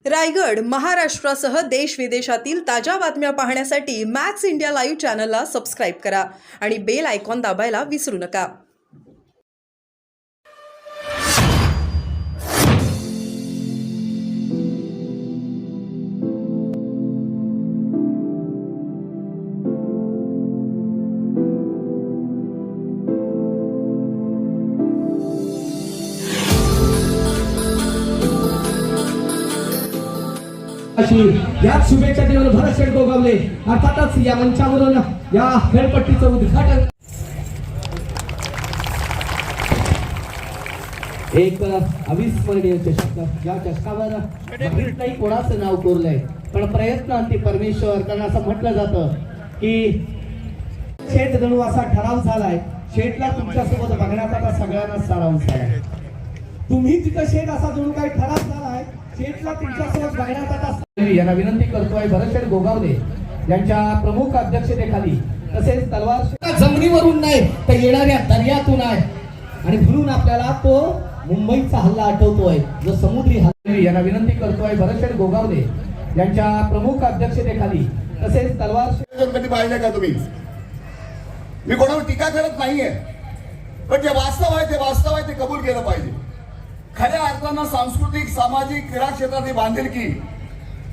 रायगड महाराष्ट्रासह देश विदेशातील ताज्या बातम्या पाहण्यासाठी मॅक्स इंडिया लाईव्ह चॅनलला सबस्क्राईब करा आणि बेल आयकॉन दाबायला विसरू नका. याच शुभेच्छा देऊन भरत शेठ गोगावले अर्थातच या मंचावरून या खेळपट्टीचं उद्घाटन एक अविस्मरणीय चषक. या चषकावर नाही कोणाचं नाव कोरलंय पण प्रयत्न अंती परमेश्वर, कारण असं म्हटलं जातं की शेठ जणू असा ठराव झालाय, शेठला तुमच्यासोबत बघण्याचा आता सगळ्यांना सारांश झालाय. तुम्ही तिथं शेठ असा जणू काही ठराव झालाय, शेठला तुमच्यासोबत बघण्यात आता यांना विनंती करतोय भरत शेठ गोगावले यांच्या प्रमुख अध्यक्षतेखाली, तसेच तलवार जमिनीवरून नाही तर येणाऱ्या दर्यातून आहे आणि म्हणून आपल्याला तो मुंबईचा हल्ला आठवतोय जो समुद्री हल्ला. यांना विनंती करतोय भरत शेठ गोगावले यांच्या प्रमुख अध्यक्षतेखाली, तसेच तलवार कधी पाहिलं का तुम्ही? मी कोणावर टीका करत नाहीये, पण जे वास्तव आहे ते वास्तव आहे ते कबूल केलं पाहिजे. खऱ्या अर्थानं सांस्कृतिक सामाजिक क्रीडा क्षेत्रातली बांधिलकी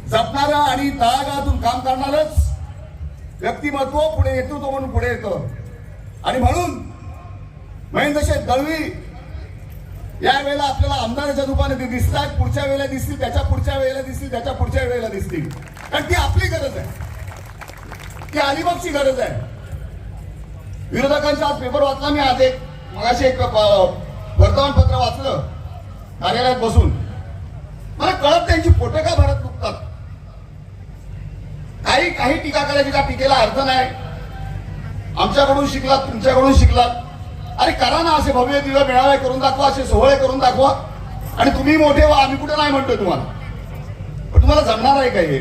जपणारा आणि तळागाळातून काम करणारच व्यक्तिमत्व पुढे येतो, तो म्हणून पुढे येतं. आणि म्हणून महेंद्रशेठ दळवी या वेळेला आपल्याला आमदाराच्या रूपाने ते दिसतात, पुढच्या वेळेला दिसतील, त्याच्या पुढच्या वेळेला दिसतील, त्याच्या पुढच्या वेळेला दिसतील. कारण ती आपली गरज आहे, ती अलिबागची गरज आहे. विरोधकांचा आज पेपर वाचला मी, आज एक मगाशी एक वर्तमानपत्र वाचलं कार्यालयात बसून. मला कळत त्यांची पोटं का भरत दुखतात. काही टीका करायची, त्या टीकेला अर्थ नाही. आमच्याकडून शिकलात, तुमच्याकडून शिकलात, अरे करा ना, असे भव्य दिव्य मेळावे करून दाखवा, असे सोहळे करून दाखवा आणि तुम्ही मोठे व्हा. आम्ही कुठे नाही म्हणतोय तुम्हाला, पण तुम्हाला जमणार आहे का हे?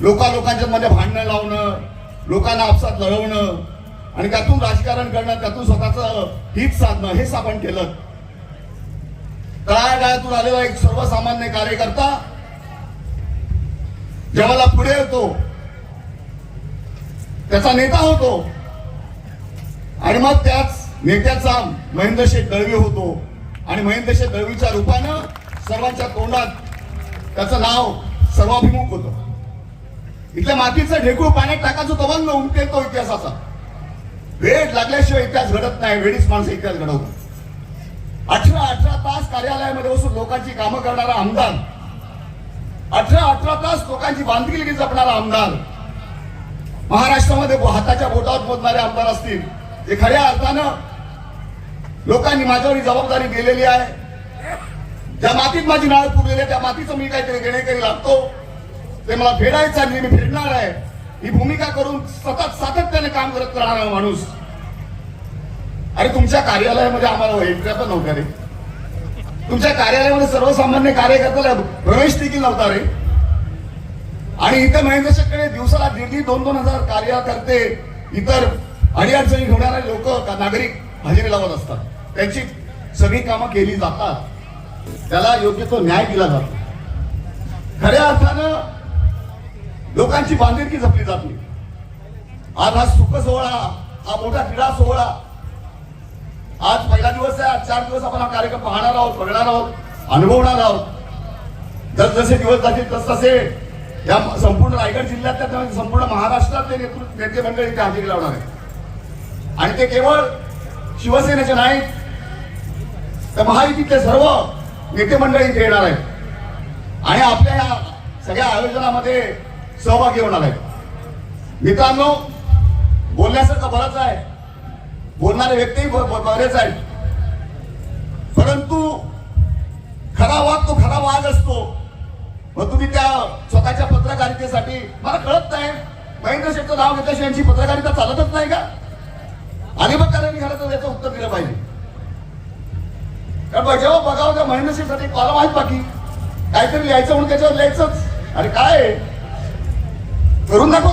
लोकांच्या मध्ये भांडणं लावणं, लोकांना आपसात लढवणं आणि त्यातून राजकारण करणं, त्यातून स्वतःचं हित साधणं, हेच आपण केलं. तळागाळातून आलेला एक सर्वसामान्य कार्यकर्ता जेव्हा पुढे येतो, त्याचा नेता होतो आणि मग त्याच नेत्याचा महेंद्रशेठ दळवी होतो आणि महेंद्रशेठ दळवीच्या रूपानं सर्वांच्या तोंडात त्याचं नाव सर्वाभिमुख होतं. इथल्या मातीचं ढेकूळ पाण्यात टाकायचं तवंग उमटेल इतिहासाचा. वेळ लागल्याशिवाय इतिहास घडत नाही, वेळीच माणसं इतिहास घडवतात. 18 तास कार्यालयामध्ये बसून लोकांची कामं करणारा आमदार, 18 तास लोकांची बांधिलकी जपणारा आमदार, महाराष्ट्रामध्ये हाताच्या बोटावर मोजणारे आमदार असतील, ते खऱ्या अर्थानं लोकांनी माझ्यावर ही जबाबदारी दिलेली आहे. ज्या मातीत माझी नाळ पुरलेली आहे त्या मातीचं मी काहीतरी घेणेकरी लागतो, ते मला फेडायचं आणि मी फेडणार आहे, ही भूमिका करून सतत सातत्याने काम करत राहणारा माणूस. अरे तुमच्या कार्यालयामध्ये आम्हाला एंट्र्या पण नव्हत्या रे. तुमच्या कार्यालयामध्ये सर्वसामान्य कार्यकर्त्याला प्रवेश देखील नव्हता रे. आणि इथे महेंद्रशेठकडे दिवसाला 1,500-2,000 हजार कार्यकर्ते, इतर अडीअडचणी घेणारे लोक, नागरिक हजेरी लावत असतात. त्यांची सगळी कामं केली जातात, त्याला योग्य तो न्याय दिला जातो. खऱ्या अर्थानं लोकांची बांधिलकी जपली जाते. आज हा सुख सोहळा, हा मोठा क्रीडा सोहळा, आज पहिला दिवस आहे. आज 4 दिवस आपण हा कार्यक्रम पाहणार आहोत, बघणार आहोत, अनुभवणार आहोत. जसजसे दिवस जातील तसतसे या संपूर्ण रायगड जिल्ह्यातल्या संपूर्ण महाराष्ट्रातले नेते मंडळी इथे हजेरी लावणार आहे. आणि ते केवळ शिवसेनेचे नाहीत, तर महायुतीतले सर्व नेते मंडळी इथे येणार आहेत आणि आपल्या या सगळ्या आयोजनामध्ये सहभागी होणार आहेत. मित्रांनो, बोलण्यासारखं बरंच आहे, बोलणारे व्यक्ती बरेच आहेत, परंतु खरा वाद तो खरा वाद असतो. मग तुम्ही त्या स्वतःच्या पत्रकारितेसाठी, मला कळत नाही महेंद्रशेठचं नाव घेतल्याशिवाय यांची पत्रकारिता चालतच नाही का? अलिबागकरांनी खरं तर याचं उत्तर दिलं पाहिजे. कारण जेव्हा बघावं त्या महेंद्रशेठसाठी कॉलम आहेत, बाकी काहीतरी लिहायचं म्हणून त्याच्यावर लिहायचंच. अरे काय करून दाखवा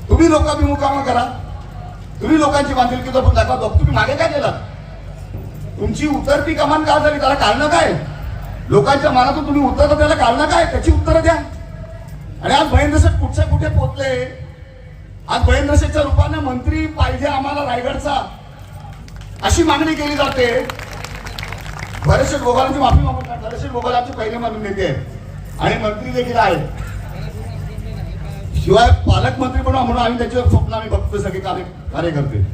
तुम्ही लोकाभिमुख कामं करा, तुम्ही लोकांची बांधिलकी जपून दाखवा. तुम्ही मागे काय केलं? तुमची उतरती कमान का झाली? त्याला कारण काय? लोकांच्या मनातून तुम्ही उत्तर द्यायला काढलं काय, त्याची उत्तरं द्या. आणि आज महेंद्र शेठ कुठच्या कुठे पोहोचले. आज महेंद्र शेठच्या रूपाने मंत्री पाहिजे आम्हाला रायगडचा, अशी मागणी केली जाते. भरतशेठ गोगालांची माफी मागतात. भरतशेठ गोगाल आमचे पहिले मानून नेते आहेत आणि मंत्री देखील आहेत. शिवाय पालकमंत्री पण म्हणून आम्ही त्याच्यावर स्वप्न आम्ही बघतो सगळे कार्यकर्ते.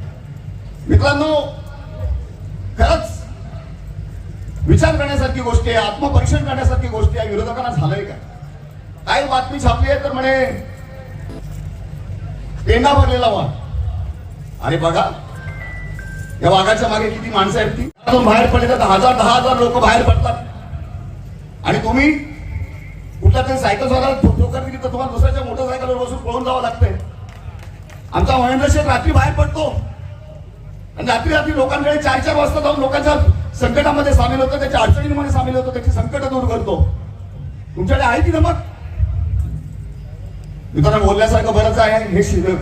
मित्रांनो, खरंच विचार करण्यासारखी गोष्टी आहे, आत्मपरीक्षण करण्यासारखी गोष्टी आहे. विरोधकांना झालंय का? काही बातमी छापली आहे तर म्हणे पेंडा भरलेला वाघ. अरे बघा, या वाघाच्या मागे किती माणसं आहेत. ती बाहेर पडले तर 10,000 लोक बाहेर पडतात आणि तुम्ही कुठला तरी सायकल स्वतः ठोकर दिली तर तुम्हाला दुसऱ्याच्या मोटरसायकलवर बसून पळून जावं लागतंय. आमचा महेंद्र शेठ रात्री बाहेर पडतो आणि रात्री लोकांकडे 4 वाजता जाऊन लोकांच्या संकटामध्ये सामील होतो, त्याच्या अडचणींमध्ये सामील होतो, त्याची संकट दूर करतो. तुमच्याकडे आहे की नमक? मित्रांनो, बोलण्यासारखं बरंच आहे हे खरं.